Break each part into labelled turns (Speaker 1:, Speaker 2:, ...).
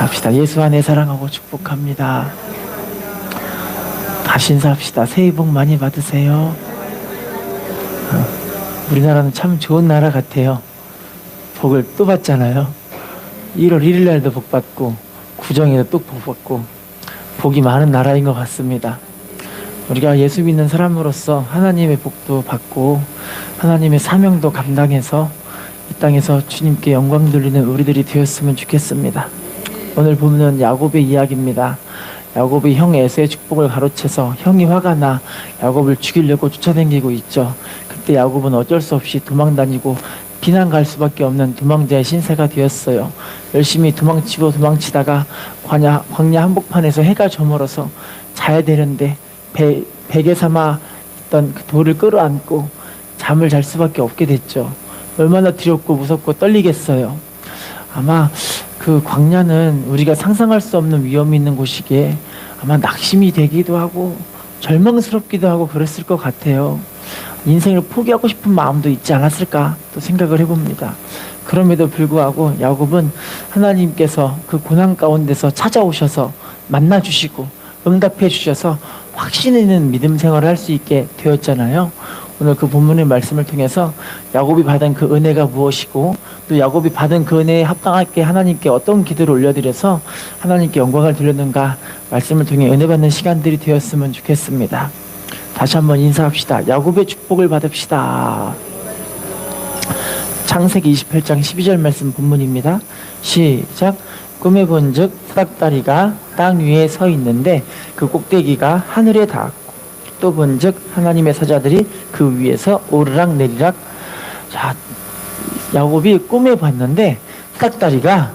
Speaker 1: 인사합시다. 예수 안에 사랑하고 축복합니다. 다시 인사합시다. 새해 복 많이 받으세요. 우리나라는 참 좋은 나라 같아요. 복을 또 받잖아요. 1월 1일 날도 복 받고 구정에도 또 복 받고 복이 많은 나라인 것 같습니다. 우리가 예수 믿는 사람으로서 하나님의 복도 받고 하나님의 사명도 감당해서 이 땅에서 주님께 영광 돌리는 우리들이 되었으면 좋겠습니다. 오늘 보면 야곱의 이야기입니다. 야곱이 형 에서의 축복을 가로채서 형이 화가 나 야곱을 죽이려고 쫓아다니고 있죠. 그때 야곱은 어쩔 수 없이 도망다니고 비난 갈 수밖에 없는 도망자의 신세가 되었어요. 열심히 도망치다가 광야 한복판에서 해가 저물어서 자야 되는데 베개 삼아 있던 그 돌을 끌어안고 잠을 잘 수밖에 없게 됐죠. 얼마나 두렵고 무섭고 떨리겠어요. 아마 그 광야는 우리가 상상할 수 없는 위험이 있는 곳이기에 아마 낙심이 되기도 하고 절망스럽기도 하고 그랬을 것 같아요. 인생을 포기하고 싶은 마음도 있지 않았을까 또 생각을 해봅니다. 그럼에도 불구하고 야곱은 하나님께서 그 고난 가운데서 찾아오셔서 만나주시고 응답해 주셔서 확신 있는 믿음 생활을 할 수 있게 되었잖아요. 오늘 그 본문의 말씀을 통해서 야곱이 받은 그 은혜가 무엇이고 또 야곱이 받은 그 은혜에 합당하게 하나님께 어떤 기도를 올려드려서 하나님께 영광을 돌렸는가 말씀을 통해 은혜 받는 시간들이 되었으면 좋겠습니다. 다시 한번 인사합시다. 야곱의 축복을 받읍시다. 창세기 28장 12절 말씀 본문입니다. 시작. 꿈에 본즉 사닥다리가 땅 위에 서 있는데 그 꼭대기가 하늘에 닿았고 또 본즉 하나님의 사자들이 그 위에서 오르락 내리락. 자, 야곱이 꿈에 봤는데 사닥다리가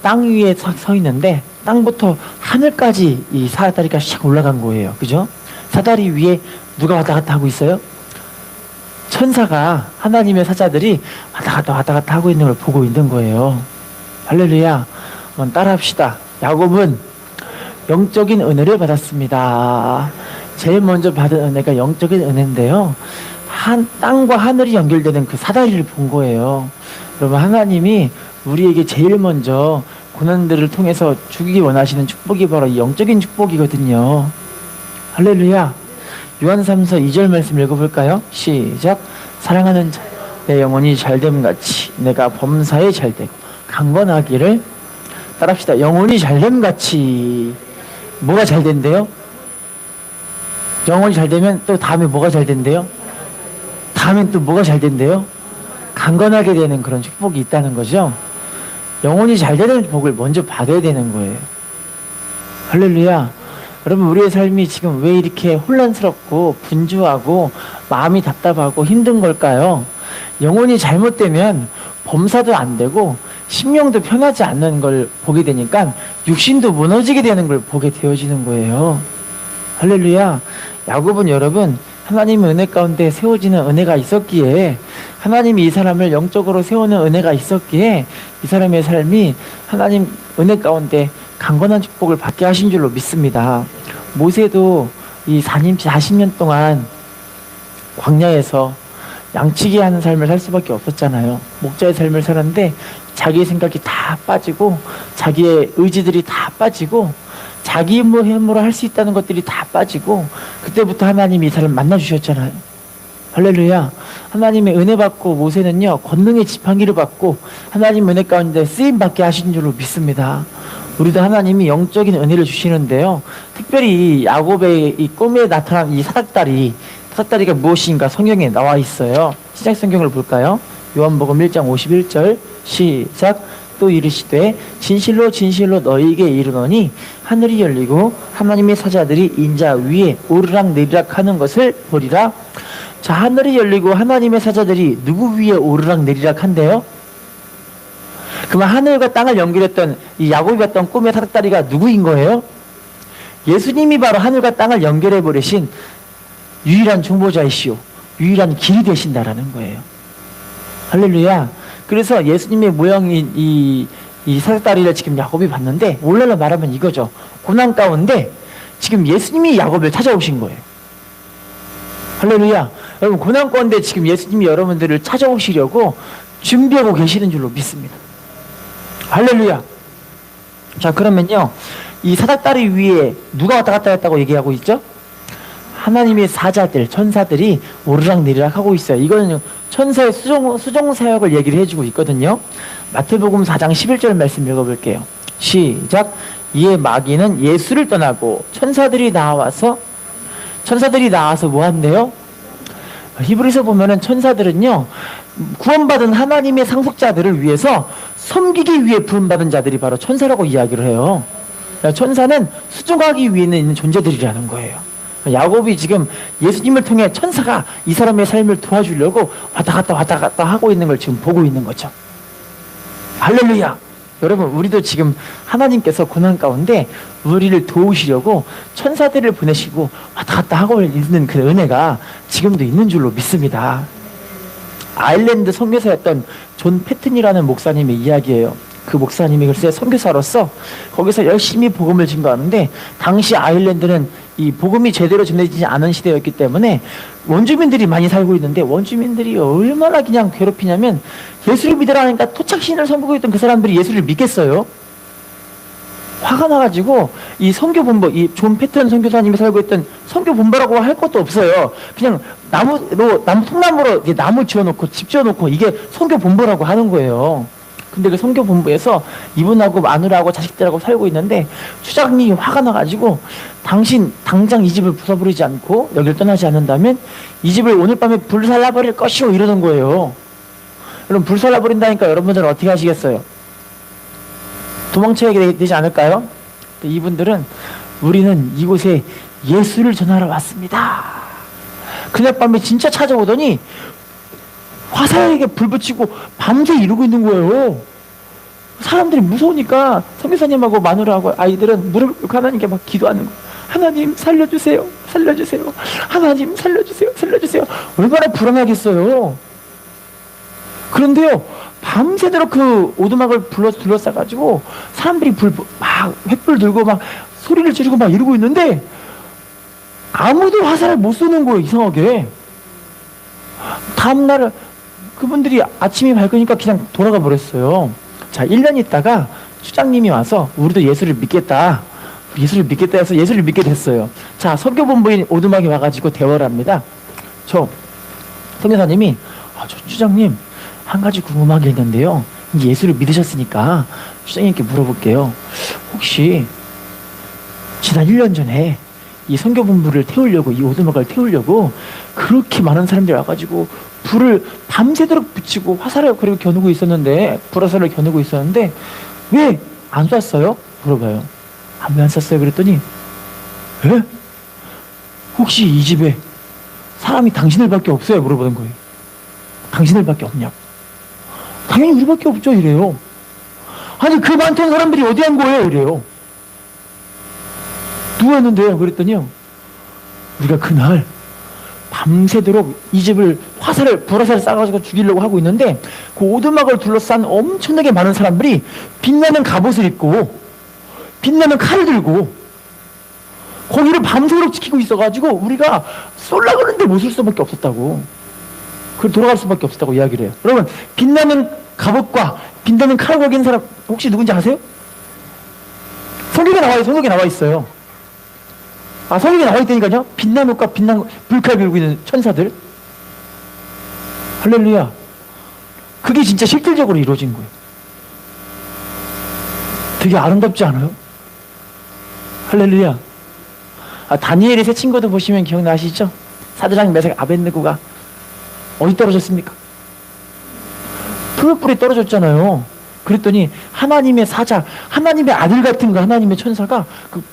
Speaker 1: 땅 위에 서 있는데 땅부터 하늘까지 이 사닥다리가 샥 올라간 거예요. 그죠? 사다리 위에 누가 왔다 갔다 하고 있어요? 천사가 하나님의 사자들이 왔다 갔다 하고 있는 걸 보고 있는 거예요. 할렐루야. 한번 따라합시다. 야곱은 영적인 은혜를 받았습니다. 제일 먼저 받은 은혜가 영적인 은혜인데요. 땅과 하늘이 연결되는 그 사다리를 본 거예요. 여러분, 하나님이 우리에게 제일 먼저 고난들을 통해서 주기를 원하시는 축복이 바로 이 영적인 축복이거든요. 할렐루야. 요한 3서 2절 말씀 읽어볼까요? 시작. 사랑하는 자, 내 영혼이 잘됨같이 내가 범사에 잘되고 강건하기를. 따라합시다. 영혼이 잘됨같이. 뭐가 잘된대요? 영혼이 잘되면 또 다음에 뭐가 잘된대요? 다음엔 또 뭐가 잘된대요? 강건하게 되는 그런 축복이 있다는 거죠. 영혼이 잘되는 복을 먼저 받아야 되는 거예요. 할렐루야. 여러분, 우리의 삶이 지금 왜 이렇게 혼란스럽고 분주하고 마음이 답답하고 힘든 걸까요? 영혼이 잘못되면 범사도 안 되고 심령도 편하지 않는 걸 보게 되니까 육신도 무너지게 되는 걸 보게 되어지는 거예요. 할렐루야. 야곱은 여러분 하나님의 은혜 가운데 세워지는 은혜가 있었기에 하나님이 이 사람을 영적으로 세우는 은혜가 있었기에 이 사람의 삶이 하나님 은혜 가운데 강건한 축복을 받게 하신 줄로 믿습니다. 모세도 이 40년 동안 광야에서 양치기 하는 삶을 살 수밖에 없었잖아요. 목자의 삶을 살았는데 자기의 생각이 다 빠지고 자기의 의지들이 다 빠지고 자기 힘으로 할 수 있다는 것들이 다 빠지고 그때부터 하나님이 이 사람을 만나주셨잖아요. 할렐루야. 하나님의 은혜 받고 모세는요 권능의 지팡이를 받고 하나님 은혜 가운데 쓰임받게 하신 줄로 믿습니다. 우리도 하나님이 영적인 은혜를 주시는데요. 특별히 이 야곱의 이 꿈에 나타난 이 사닥다리가 무엇인가 성경에 나와 있어요. 시작 성경을 볼까요? 요한복음 1장 51절 시작. 또 이르시되 진실로 진실로 너희에게 이르노니 하늘이 열리고 하나님의 사자들이 인자 위에 오르락 내리락 하는 것을 보리라. 자, 하늘이 열리고 하나님의 사자들이 누구 위에 오르락 내리락 한대요? 그러면 하늘과 땅을 연결했던 이 야곱이 봤던 꿈의 사닥다리가 누구인 거예요? 예수님이 바로 하늘과 땅을 연결해 버리신 유일한 중보자이시오 유일한 길이 되신다라는 거예요. 할렐루야. 그래서 예수님의 모양인 이 사닥다리를 지금 야곱이 봤는데 오늘날로 말하면 이거죠. 고난 가운데 지금 예수님이 야곱을 찾아오신 거예요. 할렐루야. 여러분, 고난 가운데 지금 예수님이 여러분들을 찾아오시려고 준비하고 계시는 줄로 믿습니다. 할렐루야. 자, 그러면요. 이 사닥다리 위에 누가 왔다 갔다 했다고 얘기하고 있죠? 하나님의 사자들, 천사들이 오르락 내리락 하고 있어요. 이거는 천사의 수종 사역을 얘기를 해주고 있거든요. 마태복음 4장 11절 말씀 읽어볼게요. 시작. 이에 마귀는 예수를 떠나고 천사들이 나와서 뭐 한대요? 히브리서 보면은 천사들은요, 구원받은 하나님의 상속자들을 위해서 섬기기 위해 부름받은 자들이 바로 천사라고 이야기를 해요. 천사는 수종하기 위해 있는 존재들이라는 거예요. 야곱이 지금 예수님을 통해 천사가 이 사람의 삶을 도와주려고 왔다 갔다 하고 있는 걸 지금 보고 있는 거죠. 할렐루야! 여러분, 우리도 지금 하나님께서 고난 가운데 우리를 도우시려고 천사들을 보내시고 왔다 갔다 하고 있는 그 은혜가 지금도 있는 줄로 믿습니다. 아일랜드 선교사였던 존 패튼이라는 목사님의 이야기예요. 그 목사님이 글쎄 선교사로서 거기서 열심히 복음을 증거하는데, 당시 아일랜드는 이 복음이 제대로 전해지지 않은 시대였기 때문에 원주민들이 많이 살고 있는데, 원주민들이 얼마나 그냥 괴롭히냐면, 예수를 믿으라 하니까 토착신을 선포했던 그 사람들이 예수를 믿겠어요? 화가 나가지고 이 선교본부, 이 존 패턴 선교사님이 살고 있던 선교본부라고 할 것도 없어요. 그냥 통나무로 나무 지어놓고 집 지어놓고 이게 선교본부라고 하는 거예요. 근데 그 선교본부에서 이분하고 마누라하고 자식들하고 살고 있는데, 추장님이 화가 나가지고 당신 당장 이 집을 부숴버리지 않고 여기를 떠나지 않는다면 이 집을 오늘 밤에 불살라버릴 것이오, 이러는 거예요. 여러분, 불살라버린다니까 여러분들은 어떻게 하시겠어요? 도망쳐야 되지 않을까요? 이분들은 우리는 이곳에 예수를 전하러 왔습니다. 그날 밤에 진짜 찾아오더니 화살에게 불 붙이고 밤새 이러고 있는 거예요. 사람들이 무서우니까 선교사님하고 마누라하고 아이들은 무릎 꿇고 하나님께 막 기도하는 거예요. 하나님 살려주세요, 살려주세요, 하나님 살려주세요, 살려주세요. 얼마나 불안하겠어요. 그런데요, 밤새도록 그 오두막을 둘러싸가지고 사람들이 막 횃불 들고 막 소리를 지르고 막 이러고 있는데 아무도 화살을 못 쏘는 거예요. 이상하게. 다음날 그분들이 아침이 밝으니까 그냥 돌아가 버렸어요. 자, 1년 있다가 추장님이 와서 우리도 예수를 믿겠다 해서 예수를 믿게 됐어요. 자, 선교본부인 오두막에 와가지고 대화를 합니다. 저 선교사님이 저 추장님 한 가지 궁금한 게 있는데요. 예수를 믿으셨으니까 추장님께 물어볼게요. 혹시 지난 1년 전에 이 선교본부를 태우려고, 이 오두막을 태우려고 그렇게 많은 사람들이 와가지고 불을 밤새도록 붙이고 화살을 그리고 겨누고 있었는데, 불화살을 겨누고 있었는데 왜 안 쐈어요? 물어봐요. 왜 안 쐈어요? 그랬더니 에? 혹시 이 집에 사람이 당신들밖에 없어요? 물어보는 거예요. 당신들밖에 없냐고. 당연히 우리밖에 없죠, 이래요. 아니, 그 많던 사람들이 어디 한 거예요? 이래요. 누구였는데요? 그랬더니요, 우리가 그날 밤새도록 이 집을 불화살을 쏴가지고 죽이려고 하고 있는데, 그 오두막을 둘러싼 엄청나게 많은 사람들이 빛나는 갑옷을 입고 빛나는 칼을 들고 거기를 밤새도록 지키고 있어가지고 우리가 쏠라 그러는데 못 쏠 수밖에 없었다고. 그걸 돌아갈 수밖에 없었다고 이야기를 해요. 여러분, 빛나는 갑옷과 빛나는 칼을 걸긴 사람 혹시 누군지 아세요? 성경에 나와 있어요. 성경에 나와 있다니까요. 빛나는 옷과 빛나는 불칼 들고 있는 천사들. 할렐루야. 그게 진짜 실질적으로 이루어진 거예요. 되게 아름답지 않아요? 할렐루야. 다니엘의 세 친구도 보시면 기억나시죠? 사드락, 메삭, 아벳느고가 어디 떨어졌습니까? 풀불에 떨어졌잖아요. 그랬더니 하나님의 사자, 하나님의 아들 같은 그 하나님의 천사가 그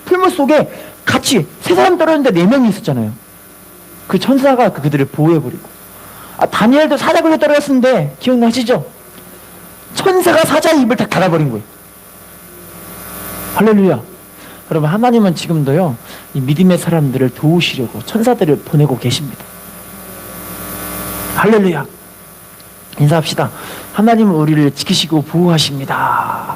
Speaker 1: 풀물 속에 같이 세 사람 떨어졌는데 4명이 있었잖아요. 그 천사가 그들을 보호해버리고. 다니엘도 사자 굴에 떨어졌는데 기억나시죠? 천사가 사자 입을 다 닫아버린 거예요. 할렐루야. 여러분, 하나님은 지금도요, 이 믿음의 사람들을 도우시려고 천사들을 보내고 계십니다. 할렐루야. 인사합시다. 하나님은 우리를 지키시고 보호하십니다.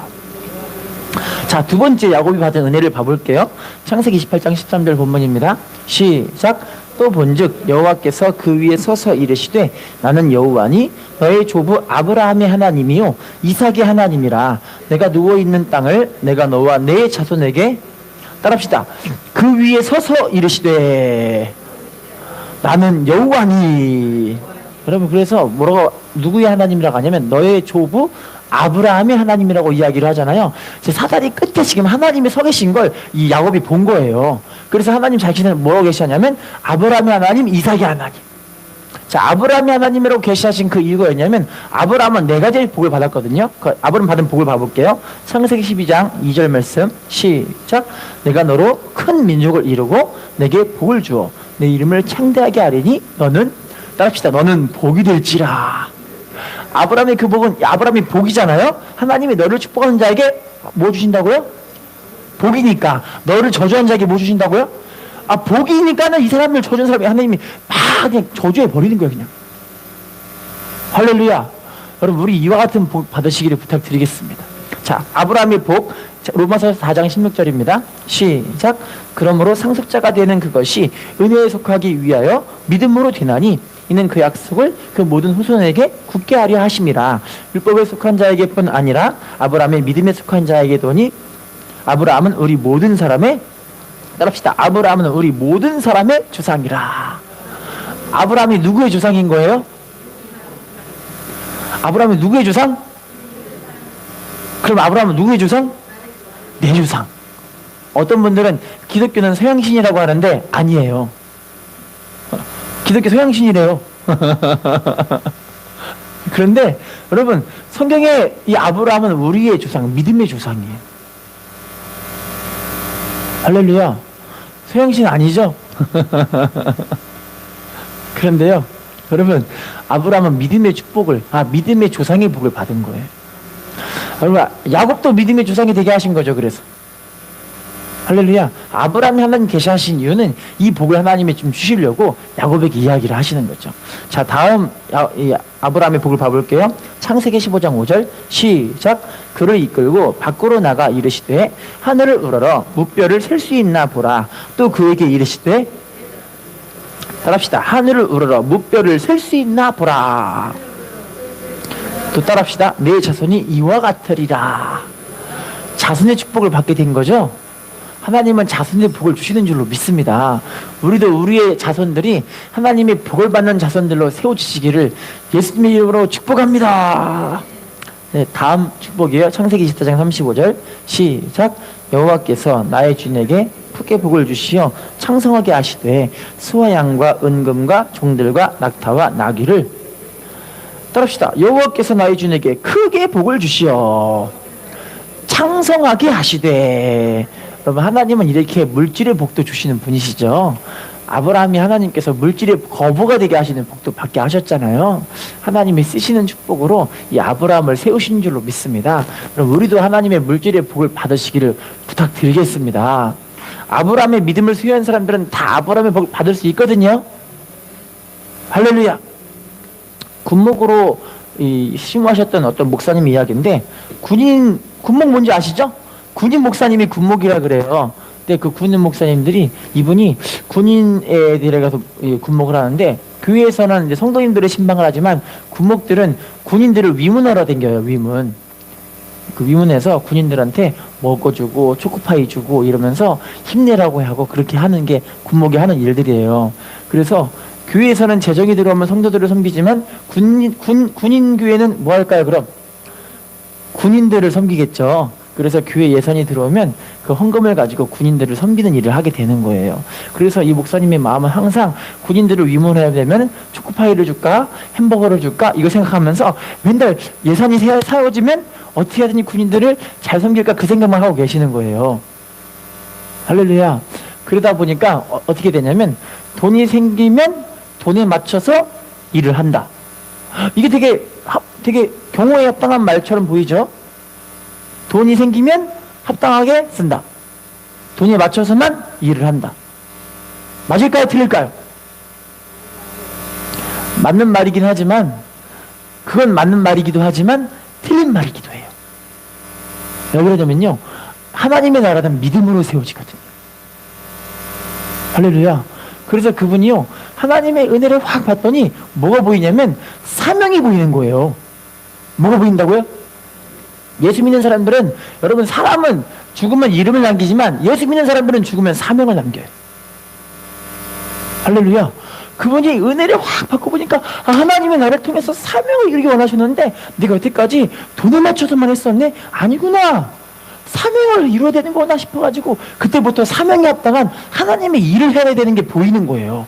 Speaker 1: 자, 두 번째 야곱이 받은 은혜를 봐볼게요. 창세기 28장 13절 본문입니다. 시작. 또 본즉 여호와께서 그 위에 서서 이르시되 나는 여호와니 너의 조부 아브라함의 하나님이요 이삭의 하나님이라. 내가 누워있는 땅을 내가 너와 내 자손에게, 따라합시다, 그 위에 서서 이르시되 나는 여호와니. 여러분, 그래서 뭐라고, 누구의 하나님이라고 하냐면 너의 조부 아브라함의 하나님이라고 이야기를 하잖아요. 사다리 끝에 지금 하나님이 서 계신 걸 이 야곱이 본 거예요. 그래서 하나님 자신은 뭐라고 계시냐면 아브라함의 하나님, 이삭의 하나님. 자, 아브라함의 하나님이라고 계시하신 그 이유가 뭐냐면 아브라함은 네 가지의 복을 받았거든요. 그 아브라함 받은 복을 봐볼게요. 창세기 12장 2절 말씀 시작. 내가 너로 큰 민족을 이루고 내게 복을 주어 내 이름을 창대하게 하리니 너는, 따라합시다, 너는 복이 될지라. 아브라함의 그 복은, 아브라함이 복이잖아요. 하나님이 너를 축복하는 자에게 뭐 주신다고요? 복이니까. 너를 저주한 자에게 뭐 주신다고요? 아, 복이니까는 이 사람을 저주한 사람이 하나님이 막 그냥 저주해 버리는 거예요, 그냥. 할렐루야. 여러분, 우리 이와 같은 복 받으시기를 부탁드리겠습니다. 자, 아브라함의 복, 로마서 4장 16절입니다. 시작. 그러므로 상속자가 되는 그것이 은혜에 속하기 위하여 믿음으로 되나니 이는 그 약속을 그 모든 후손에게 굳게 하려 하심이라. 율법에 속한 자에게뿐 아니라 아브라함의 믿음에 속한 자에게도니 아브라함은 우리 모든 사람의, 따라합시다, 아브라함은 우리 모든 사람의 조상이라. 아브라함이 누구의 조상인 거예요? 아브라함이 누구의 조상? 그럼 아브라함은 누구의 조상? 내 조상. 어떤 분들은 기독교는 서양신이라고 하는데 아니에요. 기독교 서양신이래요. 그런데 여러분, 성경에 이 아브라함은 우리의 조상, 믿음의 조상이에요. 할렐루야. 서양신 아니죠? 그런데요, 여러분, 아브라함은 믿음의 축복을, 믿음의 조상의 복을 받은 거예요. 여러분, 야곱도 믿음의 조상이 되게 하신 거죠. 그래서 할렐루야. 아브라함이 하나님 계시하신 이유는 이 복을 하나님이 좀 주시려고 야곱에게 이야기를 하시는 거죠. 자, 다음 아브라함의 복을 봐볼게요. 창세기 15장 5절 시작. 그를 이끌고 밖으로 나가 이르시되 하늘을 우러러 무뼈를 셀 수 있나 보라. 또 그에게 이르시되, 따라합시다, 하늘을 우러러 무뼈를 셀 수 있나 보라. 또 따라합시다, 내 자손이 이와 같으리라. 자손의 축복을 받게 된 거죠. 하나님은 자손의 복을 주시는 줄로 믿습니다. 우리도 우리의 자손들이 하나님의 복을 받는 자손들로 세워지시기를 예수님의 이름으로 축복합니다. 네, 다음 축복이에요. 창세기 24장 35절 시작. 여호와께서 나의 주인에게 크게 복을 주시어 창성하게 하시되 소와 양과 은금과 종들과 낙타와 나귀를, 따라합시다, 여호와께서 나의 주인에게 크게 복을 주시어 창성하게 하시되. 여러분, 하나님은 이렇게 물질의 복도 주시는 분이시죠. 아브라함이 하나님께서 물질의 거부가 되게 하시는 복도 받게 하셨잖아요. 하나님이 쓰시는 축복으로 이 아브라함을 세우신 줄로 믿습니다. 그럼 우리도 하나님의 물질의 복을 받으시기를 부탁드리겠습니다. 아브라함의 믿음을 수여한 사람들은 다 아브라함의 복을 받을 수 있거든요. 할렐루야. 군목으로 심호하셨던 어떤 목사님 이야기인데, 군목 뭔지 아시죠? 군인 목사님이 군목이라 그래요. 근데 그 군인 목사님들이, 이분이 군인에 데려가서 군목을 하는데, 교회에서는 이제 성도님들의 신방을 하지만 군목들은 군인들을 위문하러 댕겨요. 위문. 그 위문에서 군인들한테 먹어주고 초코파이 주고 이러면서 힘내라고 하고 그렇게 하는 게 군목이 하는 일들이에요. 그래서 교회에서는 재정이 들어오면 성도들을 섬기지만 군인 교회는 뭐 할까요? 그럼 군인들을 섬기겠죠. 그래서 교회 예산이 들어오면 그 헌금을 가지고 군인들을 섬기는 일을 하게 되는 거예요. 그래서 이 목사님의 마음은 항상 군인들을 위문해야 되면 초코파이를 줄까 햄버거를 줄까 이거 생각하면서 맨날 예산이 세워지면 어떻게 하든지 군인들을 잘 섬길까 그 생각만 하고 계시는 거예요. 할렐루야. 그러다 보니까 어떻게 되냐면 돈이 생기면 돈에 맞춰서 일을 한다. 이게 되게 경호에 합당한 말처럼 보이죠? 돈이 생기면 합당하게 쓴다. 돈에 맞춰서만 일을 한다. 맞을까요? 틀릴까요? 맞는 말이긴 하지만, 그건 맞는 말이기도 하지만 틀린 말이기도 해요. 왜 그러냐면요, 하나님의 나라는 믿음으로 세워지거든요. 할렐루야. 그래서 그분이요, 하나님의 은혜를 확 봤더니 뭐가 보이냐면 사명이 보이는 거예요. 뭐가 보인다고요? 예수 믿는 사람들은, 여러분, 사람은 죽으면 이름을 남기지만 예수 믿는 사람들은 죽으면 사명을 남겨요. 할렐루야. 그분이 은혜를 확 받고 보니까, 아, 하나님이 나를 통해서 사명을 이루기 원하셨는데 내가 여태까지 돈을 맞춰서만 했었네? 아니구나. 사명을 이루어야 되는 거구나 싶어가지고 그때부터 사명에 합당한 하나님의 일을 해야 되는 게 보이는 거예요.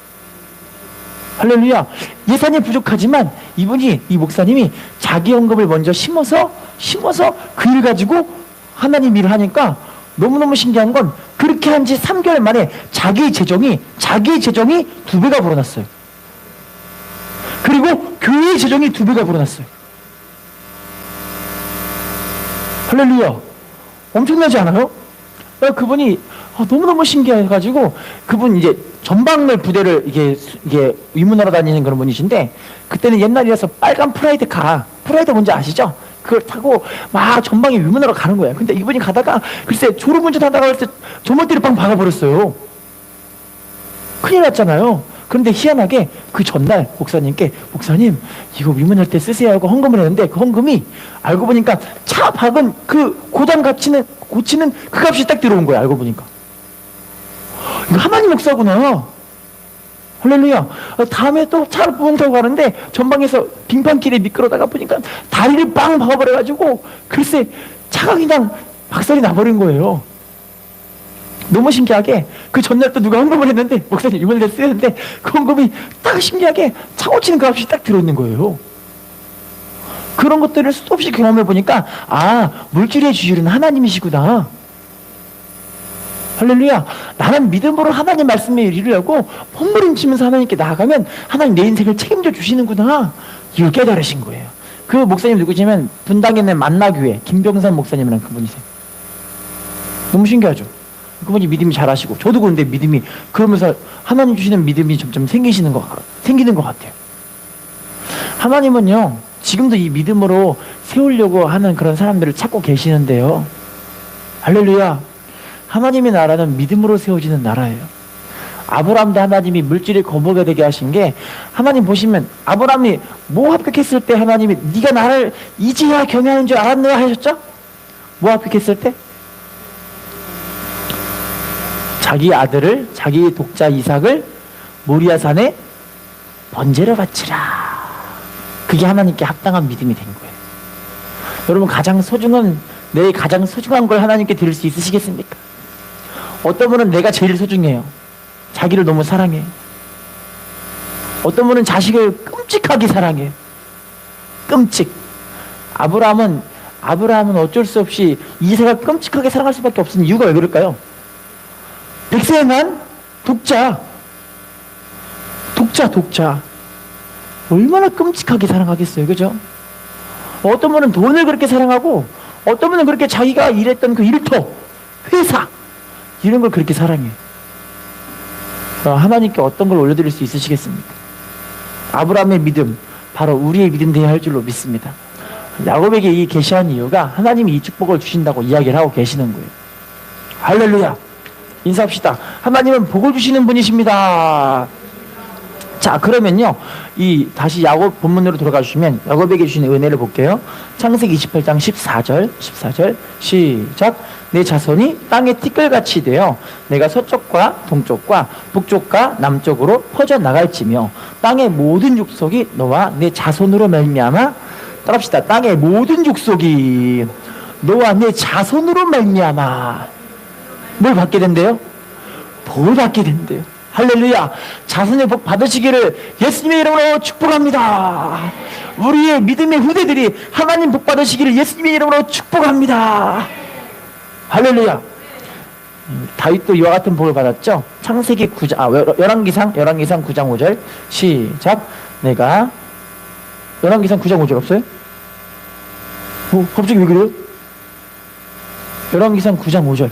Speaker 1: 할렐루야. 예산이 부족하지만 이분이, 이 목사님이 자기 헌금을 먼저 심어서 그 일 가지고 하나님 일을 하니까 너무너무 신기한 건, 그렇게 한 지 3개월 만에 자기의 재정이 2배가 불어났어요. 그리고 교회의 재정이 2배가 불어났어요. 할렐루야. 엄청나지 않아요? 그분이 너무너무 신기해가지고, 그분 이제 전방을 부대를 이게 위문하러 다니는 그런 분이신데, 그때는 옛날이라서 빨간 프라이드 뭔지 아시죠? 그걸 타고 막 전방에 위문하러 가는 거예요. 근데 이분이 가다가 글쎄 졸음운전 하다가 글쎄 조물대를 빵 박아버렸어요. 큰일 났잖아요. 그런데 희한하게 그 전날 목사님께, 목사님 이거 위문할 때 쓰세요 하고 헌금을 했는데, 그 헌금이 알고 보니까 차 박은 그 고장 고치는 그 값이 딱 들어온 거예요. 알고 보니까 이거 하나님 역사구나. 할렐루야. 다음에 또 차를 뿡 타고 가는데 전방에서 빙판길에 미끄러다가 보니까 다리를 빵 박아버려가지고 글쎄 차가 그냥 박살이 나버린 거예요. 너무 신기하게 그 전날 또 누가 헌금을 했는데, 목사님 이번에 쓰였는데 그 헌금이 딱 신기하게 차 고치는 그 값이 딱 들어있는 거예요. 그런 것들을 수도 없이 경험해 보니까, 아, 물질의 주인은 하나님이시구나. 할렐루야. 나는 믿음으로 하나님 말씀에 이르려고 몸부림치면서 하나님께 나아가면 하나님 내 인생을 책임져 주시는구나, 이걸 깨달으신 거예요. 그 목사님 누구시면 분당에 있는 만나교회 김병산 목사님이라는 그분이세요. 너무 신기하죠. 그분이 믿음이 잘하시고, 저도 그런데 믿음이, 그러면서 하나님 주시는 믿음이 점점 생기는 것 같아요. 하나님은요, 지금도 이 믿음으로 세우려고 하는 그런 사람들을 찾고 계시는데요. 할렐루야. 하나님의 나라는 믿음으로 세워지는 나라예요. 아브라함도 하나님이 물질의 거목이 되게 하신 게, 하나님 보시면 아브라함이 뭐 합격했을 때 하나님이 네가 나를 이제야 경외하는 줄 알았느냐 하셨죠? 뭐 합격했을 때? 자기 아들을, 자기 독자 이삭을 모리아산에 번제로 바치라. 그게 하나님께 합당한 믿음이 된 거예요. 여러분, 내 가장 소중한 걸 하나님께 드릴 수 있으시겠습니까? 어떤 분은 내가 제일 소중해요. 자기를 너무 사랑해요. 어떤 분은 자식을 끔찍하게 사랑해요. 끔찍. 아브라함은 어쩔 수 없이 이삭을 끔찍하게 사랑할 수밖에 없는 이유가 왜 그럴까요? 백세만 독자. 얼마나 끔찍하게 사랑하겠어요. 그죠? 어떤 분은 돈을 그렇게 사랑하고, 어떤 분은 그렇게 자기가 일했던 그 일터, 회사, 이런 걸 그렇게 사랑해요. 하나님께 어떤 걸 올려드릴 수 있으시겠습니까? 아브라함의 믿음, 바로 우리의 믿음 되어야 할 줄로 믿습니다. 야곱에게 이 계시한 이유가 하나님이 이 축복을 주신다고 이야기를 하고 계시는 거예요. 할렐루야. 인사합시다. 하나님은 복을 주시는 분이십니다. 자, 그러면요, 다시 야곱 본문으로 돌아가 주시면 야곱에게 주신 은혜를 볼게요. 창세기 28장 14절 시작. 내 자손이 땅의 티끌같이 되어 내가 서쪽과 동쪽과 북쪽과 남쪽으로 퍼져 나갈지며 땅의 모든 족속이 너와 내 자손으로 말미암아, 따라합시다. 땅의 모든 족속이 너와 내 자손으로 말미암아 뭘 받게 된대요? 복을 받게 된대요. 할렐루야. 자손의 복 받으시기를 예수님의 이름으로 축복합니다. 우리의 믿음의 후대들이 하나님 복 받으시기를 예수님의 이름으로 축복합니다. 할렐루야. 다윗도 이와 같은 복을 받았죠. 창세기 9장, 열왕기상 9장 5절 시작. 내가 열왕기상 9장 5절 없어요? 갑자기 왜 그래요? 열왕기상 9장 5절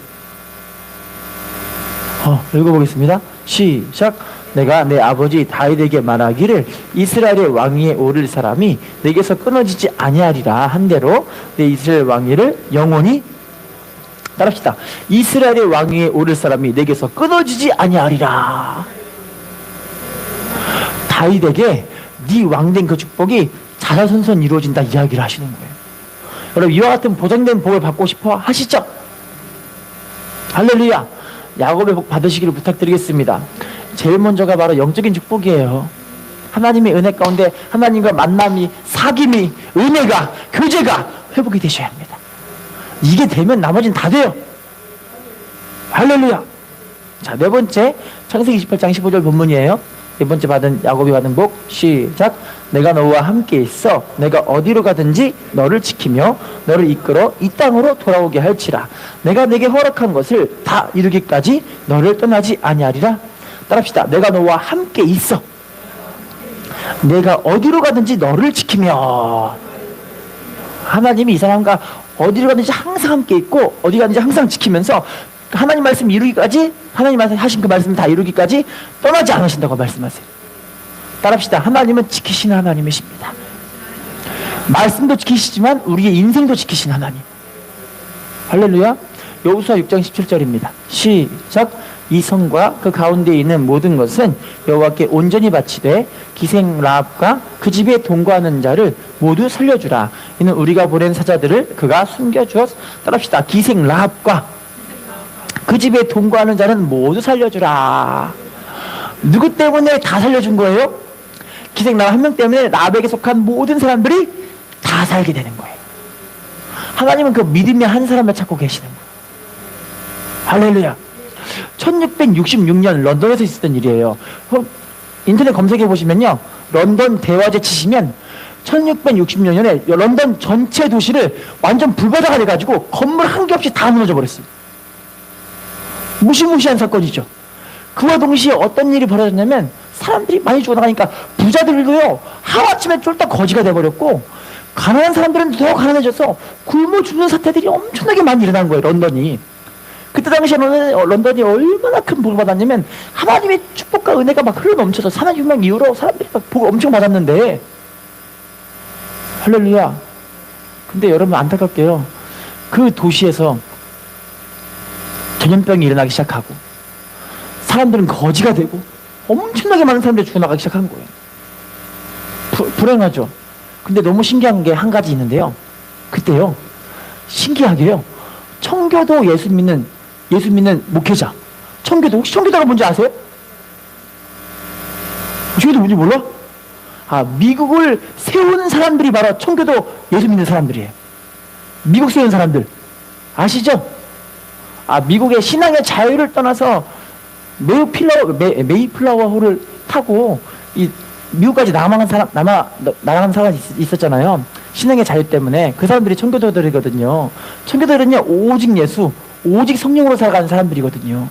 Speaker 1: 읽어보겠습니다. 시작. 내가 내 아버지 다윗에게 말하기를 이스라엘의 왕위에 오를 사람이 내게서 끊어지지 아니하리라 한대로 내 이스라엘 왕위를 영원히, 따라합시다. 이스라엘의 왕위에 오를 사람이 내게서 끊어지지 아니하리라. 다윗에게 네 왕된 그 축복이 자자손손 이루어진다 이야기를 하시는 거예요. 여러분 이와 같은 보장된 복을 받고 싶어 하시죠? 할렐루야. 야곱의 복 받으시기를 부탁드리겠습니다. 제일 먼저가 바로 영적인 축복이에요. 하나님의 은혜 가운데 하나님과 만남이, 사귐이, 은혜가, 교제가 회복이 되셔야 합니다. 이게 되면 나머지는 다 돼요. 할렐루야. 자, 네 번째 창세기 28장 15절 본문이에요. 네 번째 야곱이 받은 복, 시작. 내가 너와 함께 있어 내가 어디로 가든지 너를 지키며 너를 이끌어 이 땅으로 돌아오게 할지라. 내가 내게 허락한 것을 다 이루기까지 너를 떠나지 아니하리라. 따라합시다. 내가 너와 함께 있어. 내가 어디로 가든지 너를 지키며. 하나님이 이 사람과 어디로 가든지 항상 함께 있고 어디 가든지 항상 지키면서 하나님 말씀 이루기까지, 하나님 말씀 하신 그 말씀 다 이루기까지 떠나지 않으신다고 말씀하세요. 따라합시다. 하나님은 지키시는 하나님이십니다. 말씀도 지키시지만 우리의 인생도 지키신 하나님. 할렐루야. 여호수아 6장 17절입니다. 시작. 이 성과 그 가운데 있는 모든 것은 여호와께 온전히 바치되 기생 라합과 그 집에 동거하는 자를 모두 살려주라. 이는 우리가 보낸 사자들을 그가 숨겨주었. 따라합시다. 기생 라합과 그 집에 동거하는 자는 모두 살려주라. 누구 때문에 다 살려준 거예요? 기생 라합 한 명 때문에 라합에게 속한 모든 사람들이 다 살게 되는 거예요. 하나님은 그 믿음의 한 사람을 찾고 계시는 거예요. 할렐루야. 1666년 런던에서 있었던 일이에요. 인터넷 검색해 보시면요, 런던 대화제 치시면 1666년에 런던 전체 도시를 완전 불바다가 돼가지고 건물 한 개 없이 다 무너져 버렸어요. 무시무시한 사건이죠. 그와 동시에 어떤 일이 벌어졌냐면 사람들이 많이 죽어나가니까 부자들도요 하루아침에 쫄딱 거지가 돼버렸고, 가난한 사람들은 더 가난해져서 굶어 죽는 사태들이 엄청나게 많이 일어난 거예요. 런던이. 그때 당시에 런던이 얼마나 큰 복을 받았냐면 하나님의 축복과 은혜가 막 흘러넘쳐서 산업혁명 이후로 사람들이 막 복을 엄청 받았는데, 할렐루야. 근데 여러분 안타깝게요, 그 도시에서 전염병이 일어나기 시작하고 사람들은 거지가 되고 엄청나게 많은 사람들이 죽어나가기 시작한 거예요. 불행하죠. 근데 너무 신기한 게 한 가지 있는데요, 그때요 신기하게요 청교도 예수 믿는 목회자, 청교도, 혹시 청교도가 뭔지 아세요? 청교도 뭔지 몰라? 미국을 세운 사람들이 바로 청교도 예수 믿는 사람들이에요. 미국 세운 사람들 아시죠? 미국의 신앙의 자유를 떠나서 메이플라워호를 타고 미국까지 나가는 사람이 있었잖아요. 신앙의 자유 때문에. 그 사람들이 청교도들이거든요. 청교도들은요 오직 예수, 오직 성령으로 살아가는 사람들이거든요.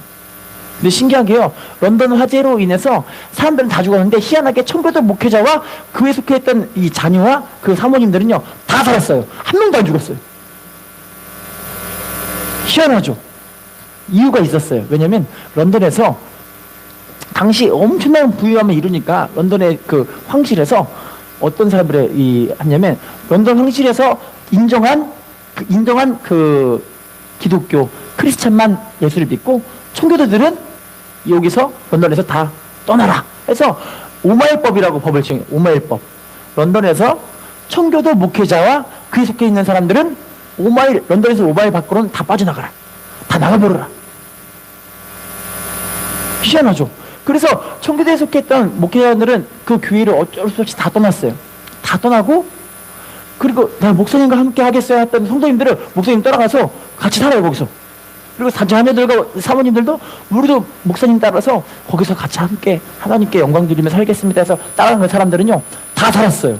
Speaker 1: 근데 신기한 게요, 런던 화재로 인해서 사람들은 다 죽었는데 희한하게 청교도 목회자와 그에 속해있던 이 자녀와 그 사모님들은요 다 살았어요. 한 명도 안 죽었어요. 희한하죠. 이유가 있었어요. 왜냐면 런던에서 당시 엄청난 부유함을 이루니까 런던의 그 황실에서 어떤 사람들이 하냐면 런던 황실에서 인정한 그 기독교 크리스찬만 예수를 믿고 청교도들은 여기서 런던에서 다 떠나라 해서 오마이법이라고 법을 정해요. 오마이법. 런던에서 청교도 목회자와 그에 속해 있는 사람들은 런던에서 5마일 밖으로는 다 빠져나가라. 다 나가버려라. 희한하죠. 그래서 청교도에 속했던 목회자들은 그 교회를 어쩔 수 없이 다 떠났어요. 다 떠나고, 그리고 내가 목사님과 함께 하겠어요 했던 성도님들은 목사님 따라가서 같이 살아요, 거기서. 그리고 자녀들과 사모님들도 우리도 목사님 따라서 거기서 같이 함께 하나님께 영광 드리며 살겠습니다 해서 따라간 그 사람들은요 다 살았어요.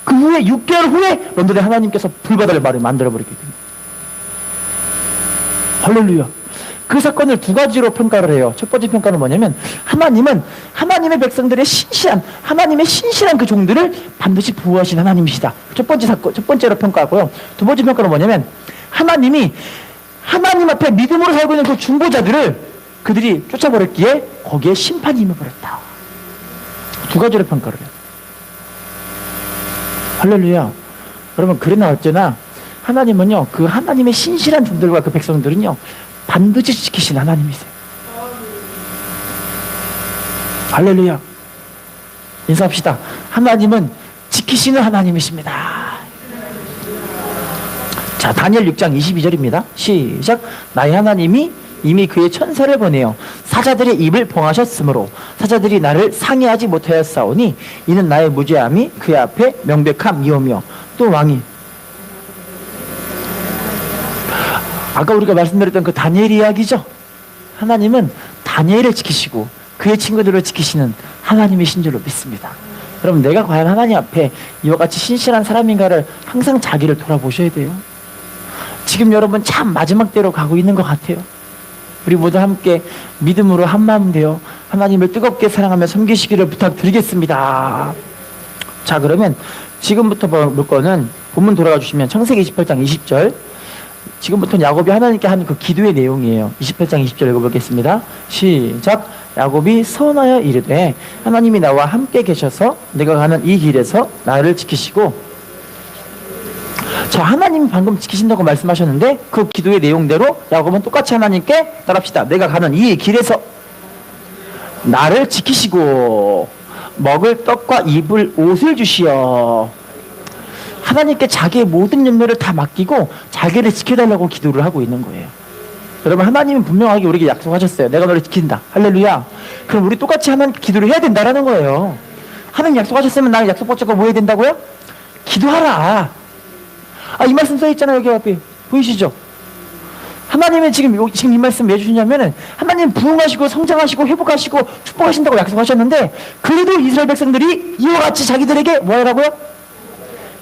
Speaker 1: 그 후에 6개월 후에 런던에 하나님께서 불바다를 만들어버리게 됩니다. 할렐루야. 그 사건을 두 가지로 평가를 해요. 첫 번째 평가는 뭐냐면, 하나님은 하나님의 백성들의 하나님의 신실한 그 종들을 반드시 보호하신 하나님이시다. 첫 번째로 평가하고요. 두 번째 평가는 뭐냐면, 하나님이 하나님 앞에 믿음으로 살고 있는 그 중보자들을 그들이 쫓아버렸기에 거기에 심판이 임해버렸다. 두 가지로 평가를 해요. 할렐루야. 여러분, 그러나 어쩌나 하나님은요, 그 하나님의 신실한 종들과 그 백성들은요 반드시 지키신 하나님이세요. 할렐루야. 인사합시다. 하나님은 지키시는 하나님이십니다. 자, 다니엘 6장 22절입니다. 시작. 나의 하나님이 이미 그의 천사를 보내어 사자들의 입을 봉하셨으므로 사자들이 나를 상해하지 못하였사오니 이는 나의 무죄함이 그의 앞에 명백함이오며. 또 왕이 아까 우리가 말씀드렸던 그 다니엘 이야기죠. 하나님은 다니엘을 지키시고 그의 친구들을 지키시는 하나님이신 줄로 믿습니다. 여러분, 내가 과연 하나님 앞에 이와 같이 신실한 사람인가를 항상 자기를 돌아보셔야 돼요. 지금 여러분 참 마지막 때로 가고 있는 것 같아요. 우리 모두 함께 믿음으로 한마음 되어 하나님을 뜨겁게 사랑하며 섬기시기를 부탁드리겠습니다. 자, 그러면 지금부터 볼 거는 본문 돌아가 주시면 창세기 28장 20절. 지금부터는 야곱이 하나님께 하는 그 기도의 내용이에요. 28장 20절 읽어보겠습니다. 시작. 야곱이 서원하여 이르되 하나님이 나와 함께 계셔서 내가 가는 이 길에서 나를 지키시고. 자, 하나님이 방금 지키신다고 말씀하셨는데 그 기도의 내용대로 야곱은 똑같이 하나님께 따라합시다. 내가 가는 이 길에서 나를 지키시고 먹을 떡과 입을 옷을 주시어. 하나님께 자기의 모든 염려를 다 맡기고 자기를 지켜달라고 기도를 하고 있는 거예요. 여러분, 하나님은 분명하게 우리에게 약속하셨어요. 내가 너를 지킨다. 할렐루야. 그럼 우리 똑같이 하나님께 기도를 해야 된다라는 거예요. 하나님 약속하셨으면 나는 약속 붙잡고 뭐 해야 된다고요? 기도하라. 이 말씀 써있잖아요. 여기 앞에 보이시죠? 하나님은 지금 이 말씀 왜 주시냐면은 하나님 부흥하시고 성장하시고 회복하시고 축복하신다고 약속하셨는데 그래도 이스라엘 백성들이 이와 같이 자기들에게 뭐 하라고요?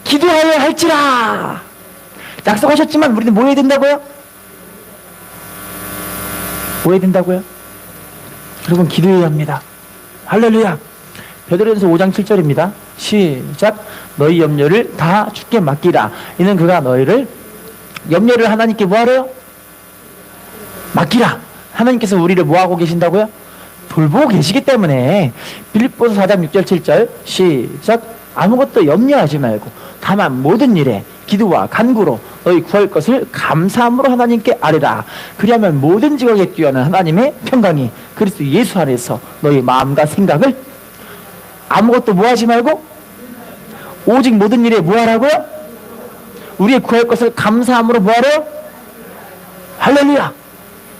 Speaker 1: 기도하여야 할지라. 약속하셨지만 우리는 뭐 해야 된다고요? 뭐 해야 된다고요? 여러분, 기도해야 합니다. 할렐루야. 베드로전서 5장 7절입니다. 시작. 너희 염려를 다 주께 맡기라. 이는 그가 너희를 염려를 하나님께 뭐 하래요? 맡기라. 하나님께서 우리를 뭐 하고 계신다고요? 돌보고 계시기 때문에. 빌립보서 4장 6절 7절 시작. 아무것도 염려하지 말고 다만 모든 일에 기도와 간구로 너희 구할 것을 감사함으로 하나님께 아뢰라. 그리하면 모든 지각에 뛰어난 하나님의 평강이 그리스도 예수 안에서 너희 마음과 생각을 아무것도 뭐 하지 말고 오직 모든 일에 뭐 하라고요? 우리의 구할 것을 감사함으로 뭐 하래요? 할렐루야.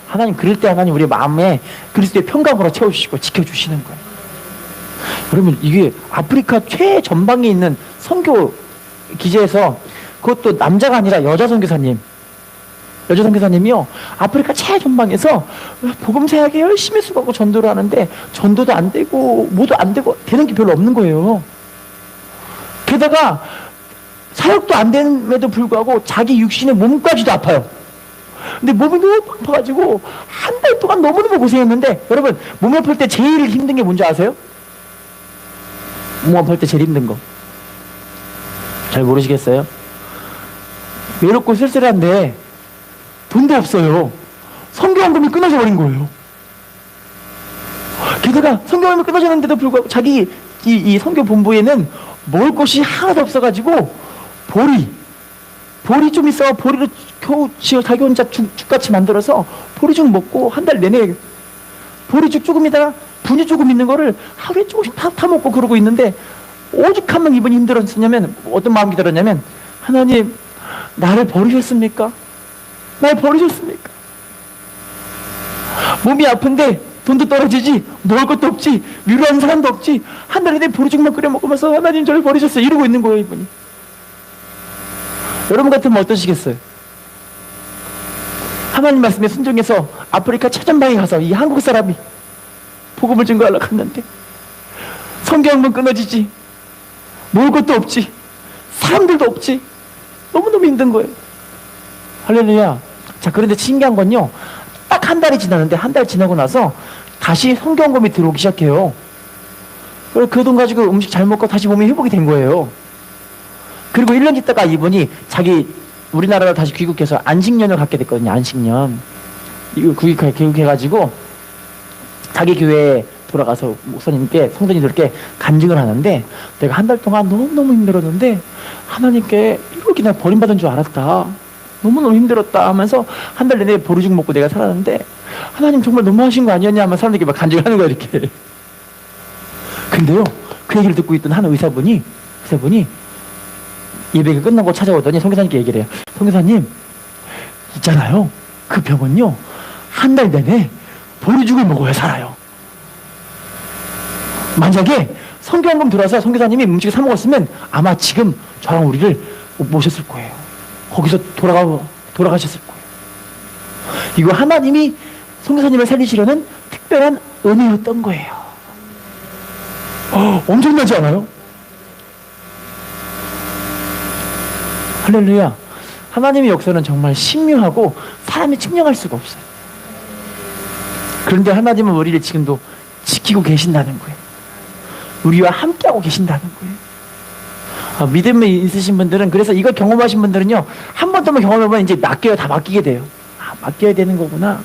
Speaker 1: 하나님, 그럴 때 하나님 우리 마음에 그리스도의 평강으로 채워주시고 지켜주시는 거예요. 여러분, 이게 아프리카 최전방에 있는 선교 기지에서 그것도 남자가 아니라 여자 선교사님이요, 아프리카 최전방에서 복음 사역에 열심히 수고하고 전도를 하는데 전도도 안 되고 뭐도 안 되고 되는 게 별로 없는 거예요. 게다가 사역도 안 됨에도 불구하고 자기 육신의 몸까지도 아파요. 근데 몸이 너무 아파가지고 한 달 동안 너무너무 고생했는데, 여러분, 몸 아플 때 제일 힘든 게 뭔지 아세요? 몸 아플 때 제일 힘든 거 잘 모르시겠어요? 외롭고 쓸쓸한데 돈도 없어요. 선교헌금이 끊어져 버린 거예요. 게다가 선교헌금이 끊어졌는데도 불구하고 자기 이 선교 본부에는 먹을 것이 하나도 없어가지고 보리 좀 있어 보리로 겨우 자기 혼자 죽같이 만들어서 보리죽 먹고 한 달 내내 보리죽 조금이다가 분유 조금 있는 거를 하루에 조금씩 다 먹고 그러고 있는데, 오죽 하면 이분이 힘들었냐면 어떤 마음이 들었냐면, 하나님, 나를 버리셨습니까? 날 버리셨습니까? 몸이 아픈데 돈도 떨어지지, 먹을 것도 없지, 위로하는 사람도 없지, 한 달에 내 보리죽만 끓여 먹으면서 하나님 저를 버리셨어요 이러고 있는 거예요, 이분이. 여러분 같으면 어떠시겠어요? 하나님 말씀에 순종해서 아프리카 최전방에 가서 이 한국 사람이 복음을 증거하려고 갔는데 성경은 끊어지지, 먹을 것도 없지, 사람들도 없지, 너무너무 힘든 거예요. 할렐루야. 자, 그런데 신기한 건요, 딱 한 달이 지났는데 한 달 지나고 나서 다시 성경금이 들어오기 시작해요. 그래서 그 돈 가지고 음식 잘 먹고 다시 몸이 회복이 된 거예요. 그리고 1년 있다가 이분이 자기 우리나라로 다시 귀국해서 안식년을 갖게 됐거든요. 안식년. 이거 귀국해가지고 자기 교회에 돌아가서 목사님께, 성도님들께 간증을 하는데, 내가 한 달 동안 너무너무 힘들었는데 하나님께 이렇게 내가 버림받은 줄 알았다, 너무너무 힘들었다 하면서 한 달 내내 보리죽 먹고 내가 살았는데 하나님 정말 너무하신 거 아니었냐 하면 사람들이 막 간증을 하는 거야, 이렇게. 근데요, 그 얘기를 듣고 있던 한 의사분이 예배가 끝나고 찾아오더니 선교사님께 얘기를 해요. 선교사님, 있잖아요. 그 병은요, 한 달 내내 보리죽을 먹어야 살아요. 만약에 성경금 들어와서 선교사님이 음식을 사 먹었으면 아마 지금 저랑 우리를 모셨을 거예요. 거기서 돌아가셨을 거예요. 이거 하나님이 선교사님을 살리시려는 특별한 은혜였던 거예요. 엄청나지 않아요? 할렐루야. 하나님의 역사는 정말 신묘하고 사람이 측량할 수가 없어요. 그런데 하나님은 우리를 지금도 지키고 계신다는 거예요. 우리와 함께하고 계신다는 거예요. 믿음이 있으신 분들은, 그래서 이걸 경험하신 분들은요, 한 번 더 경험해보면 이제 맡겨야 다 맡기게 돼요. 맡겨야 되는 거구나.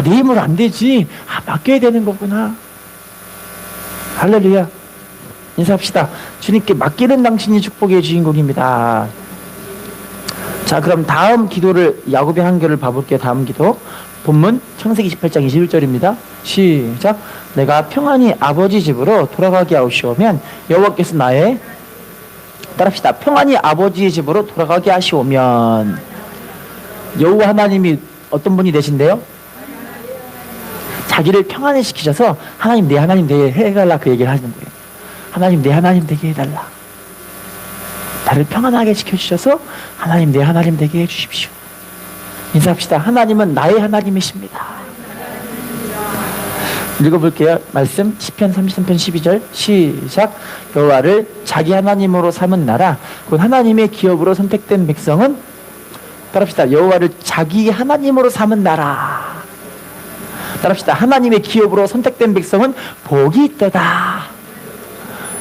Speaker 1: 내 힘으로 안 되지. 맡겨야 되는 거구나. 할렐루야. 인사합시다. 주님께 맡기는 당신이 축복의 주인공입니다. 자, 그럼 다음 기도를, 야곱의 한결을 봐볼게요. 다음 기도. 본문 창세기 28장 21절입니다. 시작. 내가 평안히 아버지 집으로 돌아가게 하시오면 여호와께서 나의, 따라합시다. 평안히 아버지의 집으로 돌아가게 하시오면. 여호와 하나님이 어떤 분이 되신대요? 자기를 평안히 시키셔서 하나님, 내 하나님 되게 해달라, 그 얘기를 하는 거예요. 하나님, 내 하나님 되게 해달라. 나를 평안하게 지켜주셔서 하나님, 내 하나님 되게 해주십시오. 인사합시다. 하나님은 나의 하나님이십니다. 읽어볼게요. 말씀 시편 33편 12절 시작. 여호와를 자기 하나님으로 삼은 나라, 곧 하나님의 기업으로 선택된 백성은, 따라합시다. 여호와를 자기 하나님으로 삼은 나라. 따라합시다. 하나님의 기업으로 선택된 백성은 복이 있도다.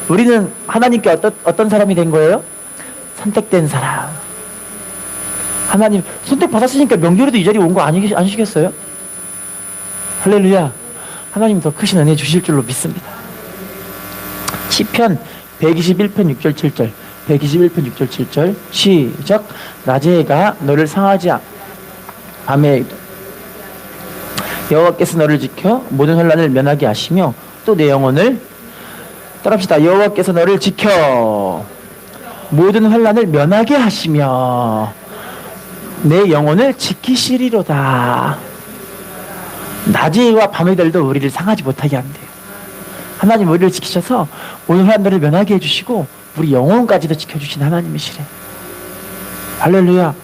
Speaker 1: 우리는 하나님께 어떤 사람이 된 거예요? 선택된 사람. 하나님 선택받았으니까 명절에도 이 자리에 온 거 아니시겠어요? 할렐루야. 하나님 더 크신 은혜 주실 줄로 믿습니다. 시편 121편 6절 7절 121편 6절 7절 시작. 낮에 해가 너를 상하지 밤에 여호와께서 너를 지켜 모든 혼란을 면하게 하시며 또 내 영혼을, 따라합시다. 여호와께서 너를 지켜 모든 환난을 면하게 하시며 내 영혼을 지키시리로다. 낮에와 밤의 달도 우리를 상하지 못하게 한대요. 하나님 우리를 지키셔서 모든 환난들을 면하게 해주시고 우리 영혼까지도 지켜주신 하나님이시래. 할렐루야.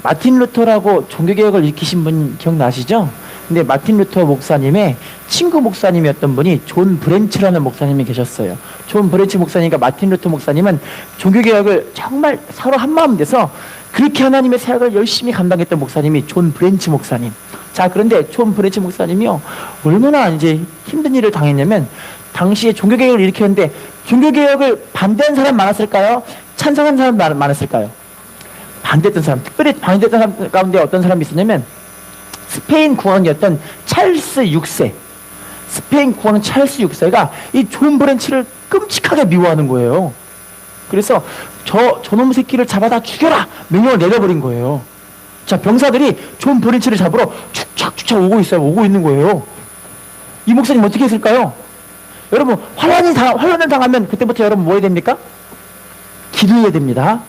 Speaker 1: 마틴 루터라고 종교개혁을 일으키신 분 기억나시죠? 근데 마틴 루터 목사님의 친구 목사님이었던 분이 존 브렌치라는 목사님이 계셨어요. 존 브렌치 목사님과 마틴 루터 목사님은 종교개혁을 정말 서로 한마음 돼서 그렇게 하나님의 사역을 열심히 감당했던 목사님이 존 브렌치 목사님. 자, 그런데 존 브렌치 목사님이요, 얼마나 이제 힘든 일을 당했냐면, 당시에 종교개혁을 일으켰는데 종교개혁을 반대한 사람 많았을까요? 찬성한 사람 많았을까요? 반대했던 사람, 특별히 반대했던 사람 가운데 어떤 사람이 있었냐면 스페인 국왕이었던 찰스 6세, 스페인 국왕 찰스 6세가 이 존 브렌치를 끔찍하게 미워하는 거예요. 그래서 저놈 새끼를 잡아다 죽여라 명령을 내려버린 거예요. 자, 병사들이 존 브렌치를 잡으러 축착 오고 있는 거예요. 이 목사님 어떻게 했을까요? 여러분, 환란을 당하면 그때부터 여러분 뭐 해야 됩니까? 기도해야 됩니다.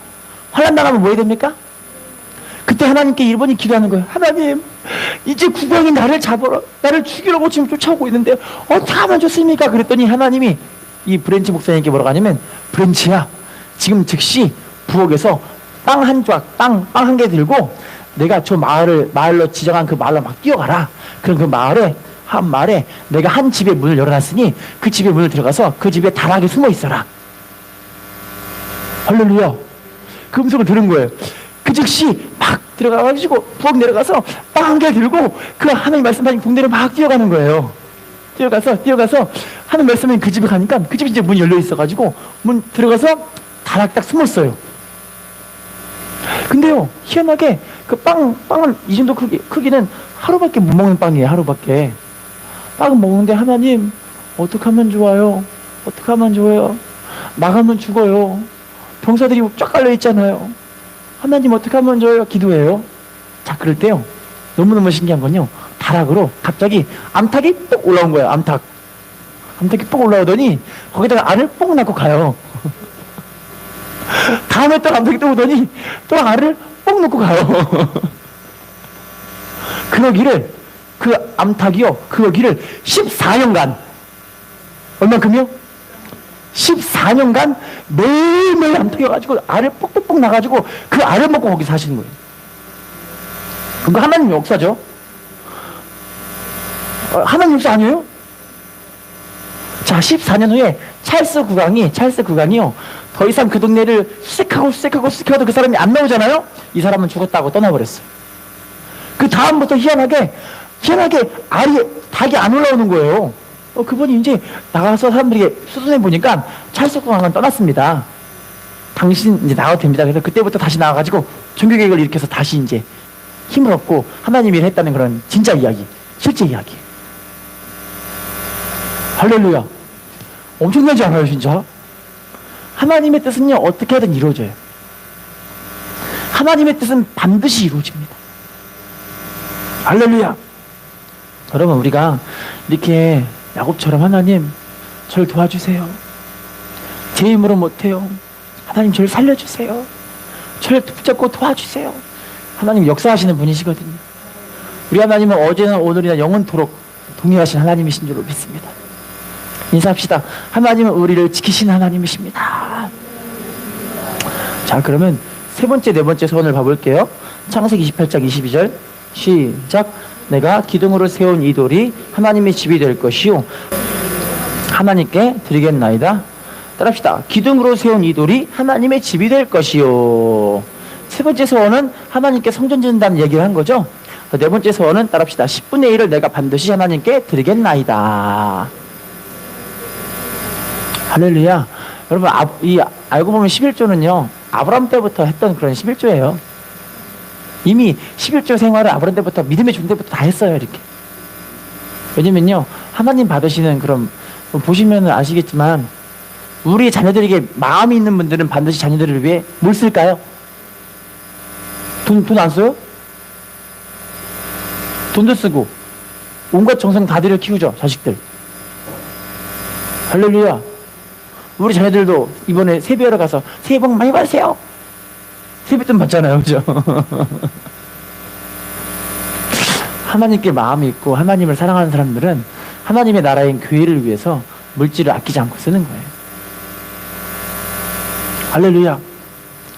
Speaker 1: 환란 당하면 뭐 해야 됩니까? 그때 하나님께 일본이 기도하는 거예요. 하나님, 이제 국왕이 나를 죽이려고 지금 쫓아오고 있는데 어떻게 하면 좋습니까? 그랬더니 하나님이 이 브렌치 목사님께 뭐라고 하냐면, 브렌치야, 지금 즉시 부엌에서 빵 한 개 들고 내가 저 마을로 지정한 그 마을로 막 뛰어가라. 그럼 그 한 마을에 내가 한 집의 문을 열어놨으니 그 집의 문을 들어가서 그 집에 다락에 숨어 있어라. 할렐루야. 그 음성을 들은 거예요. 그 즉시 막 들어가가지고 부엌 내려가서 빵 한 개 들고 그 하나님 말씀하신 동네를 막 뛰어가는 거예요. 뛰어가서 하나님 말씀하신 그 집에 가니까 그 집이 이제 문이 열려 있어가지고 문 들어가서 다락 딱 숨었어요. 근데요, 희한하게 그 빵은 이 정도 크기는 하루밖에 못 먹는 빵이에요. 하루밖에. 빵은 먹는데, 하나님 어떻게 하면 좋아요? 어떻게 하면 좋아요? 나가면 죽어요. 병사들이 쫙 깔려 있잖아요. 하나님 어떻게 하면 좋아요? 기도해요. 자, 그럴 때요, 너무너무 신기한 건요, 다락으로 갑자기 암탉이 뚝 올라온 거예요. 암탉. 암탉이 뽕 올라오더니 거기다가 알을 뽕 낳고 가요. 다음에 또 암탉이 또 오더니 또 알을 뽕 넣고 가요. 그러기를 그 암탉이요, 그러기를 14년간, 얼만큼요? 14년간 매일매일 암탉이 가지고 알을 뽁뽁뽁 나가지고 그 알을 먹고 거기 사시는 거예요. 그거 하나님 역사죠. 하나님 역사 아니에요? 자, 14년 후에 찰스 국왕이요, 더 이상 그 동네를 수색하고 그 사람이 안 나오잖아요? 이 사람은 죽었다고 떠나버렸어요. 그 다음부터 희한하게 닭이 안 올라오는 거예요. 그분이 이제 나가서 사람들이 수순해 보니까 찰스 국왕은 떠났습니다. 당신 이제 나가도 됩니다. 그래서 그때부터 다시 나와가지고 종교개혁을 일으켜서 다시 이제 힘을 얻고 하나님 일을 했다는 그런 진짜 이야기, 실제 이야기. 할렐루야. 엄청나지 않아요, 진짜? 하나님의 뜻은요, 어떻게 하든 이루어져요. 하나님의 뜻은 반드시 이루어집니다. 할렐루야. 여러분, 우리가 이렇게 야곱처럼 하나님, 저를 도와주세요. 제 힘으로 못해요. 하나님, 저를 살려주세요. 저를 붙잡고 도와주세요. 하나님 역사하시는 분이시거든요. 우리 하나님은 어제나 오늘이나 영원토록 동일하신 하나님이신 줄 믿습니다. 인사합시다. 하나님은 우리를 지키신 하나님이십니다. 자, 그러면 세 번째, 네 번째 소원을 봐볼게요. 창세기 28장 22절 시작. 내가 기둥으로 세운 이 돌이 하나님의 집이 될 것이요 하나님께 드리겠나이다. 따라합시다. 기둥으로 세운 이 돌이 하나님의 집이 될 것이요. 세 번째 소원은 하나님께 성전 짓는다는 얘기를 한 거죠. 네 번째 소원은 따라합시다. 10분의 1을 내가 반드시 하나님께 드리겠나이다. 할렐루야. 여러분, 알고 보면 11조는요, 아브라함 때부터 했던 그런 11조예요. 이미 11조 생활을 아브라함 때부터, 믿음의 준 때부터 다 했어요, 이렇게. 왜냐면요, 하나님 받으시는 그런, 보시면 아시겠지만, 우리 자녀들에게 마음이 있는 분들은 반드시 자녀들을 위해 뭘 쓸까요? 돈 안 써요? 돈도 쓰고, 온갖 정성 다 들여 키우죠, 자식들. 할렐루야. 우리 자녀들도 이번에 세배하러 가서 새해 복 많이 받으세요. 세뱃돈 받잖아요, 그죠? 하나님께 마음이 있고 하나님을 사랑하는 사람들은 하나님의 나라인 교회를 위해서 물질을 아끼지 않고 쓰는 거예요. 할렐루야.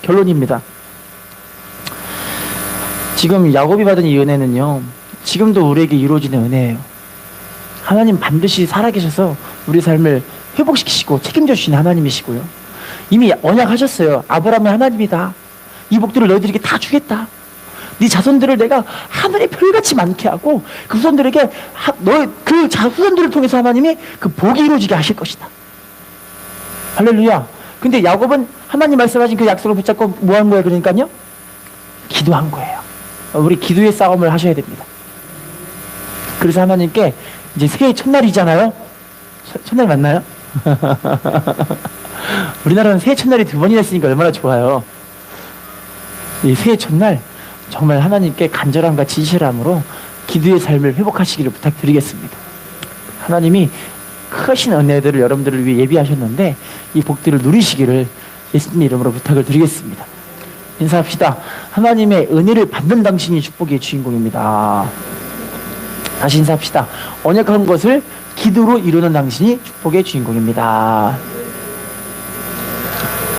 Speaker 1: 결론입니다. 지금 야곱이 받은 이 은혜는요, 지금도 우리에게 이루어지는 은혜예요. 하나님 반드시 살아계셔서 우리 삶을 회복시키시고 책임져 주시는 하나님이시고요. 이미 언약하셨어요. 아브라함의 하나님이다. 이 복들을 너희들에게 다 주겠다. 네 자손들을 내가 하늘의 별같이 많게 하고 그 후손들에게 후손들을 통해서 하나님이 그 복이 이루어지게 하실 것이다. 할렐루야. 근데 야곱은 하나님 말씀하신 그 약속을 붙잡고 뭐 한 거예요? 그러니까요, 기도한 거예요. 우리 기도의 싸움을 하셔야 됩니다. 그래서 하나님께 이제 새해 첫날이잖아요. 첫날 맞나요? 우리나라는 새해 첫날이 2번이나 있으니까 얼마나 좋아요. 이 새해 첫날 정말 하나님께 간절함과 진실함으로 기도의 삶을 회복하시기를 부탁드리겠습니다. 하나님이 크신 은혜들을 여러분들을 위해 예비하셨는데 이 복들을 누리시기를 예수님 이름으로 부탁을 드리겠습니다. 인사합시다. 하나님의 은혜를 받는 당신이 축복의 주인공입니다. 다시 인사합시다. 언약한 것을 기도로 이루는 당신이 축복의 주인공입니다.